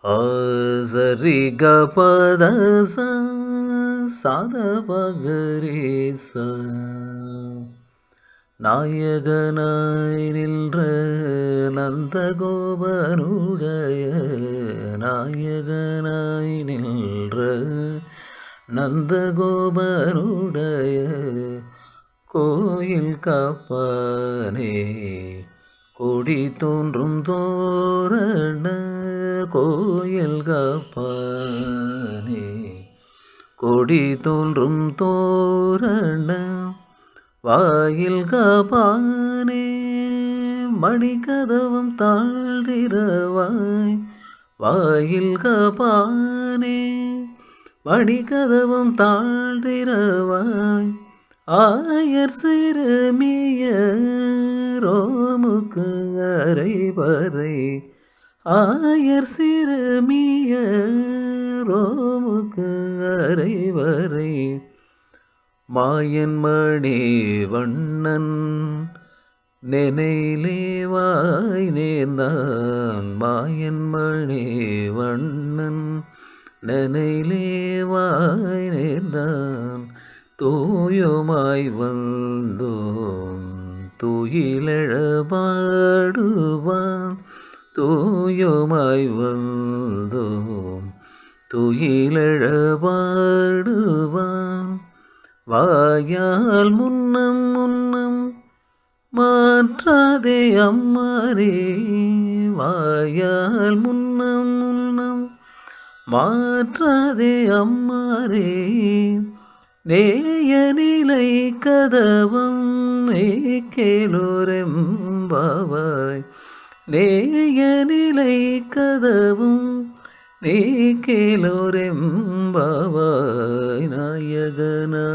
சரி க பத சாத பகரேச நாயகனாய் நின்ற நந்தகோபனுடைய நாயகனாய் நின்ற நந்தகோபனுடைய கோயில் காப்பானே கொடி தோன்றும் தோரண கோயில் காப்பானே கொடி தோன்றும் தோரண வாயில் காப்பானே மணிக்கதவம் தாழ்திரவாய் வாயில் காப்பானே மணிக்கதவம் தாழ்திரவாய் ஆயர் சிறுமிய ரோமுக்கு அரைபறை ஆயர் சிறுமிய ரோமுக்கு அரைவரை மாயன்மணி வண்ணன் நெனையிலேவாய் நேர்ந்தான் மாயன்மணி வண்ணன் நெனையிலேவாய் நேர்ந்தான் தூயுமாய் வந்தோம் துயிலெழ பாடுவான் தூயுமாய் வந்தோம் துயிலெழ பாடுவான் வாயால் முன்னம் முன்னம் மாற்றாதே அம்மாரே வாயால் முன்னம் முன்னம் மாற்றாதே அம்மாரே நேய நிலை கதவம் கேளோரெம்பாவாய் நேய நிலை கதவும் நீ கேளோரெம்பாவாய் நாயகனாய்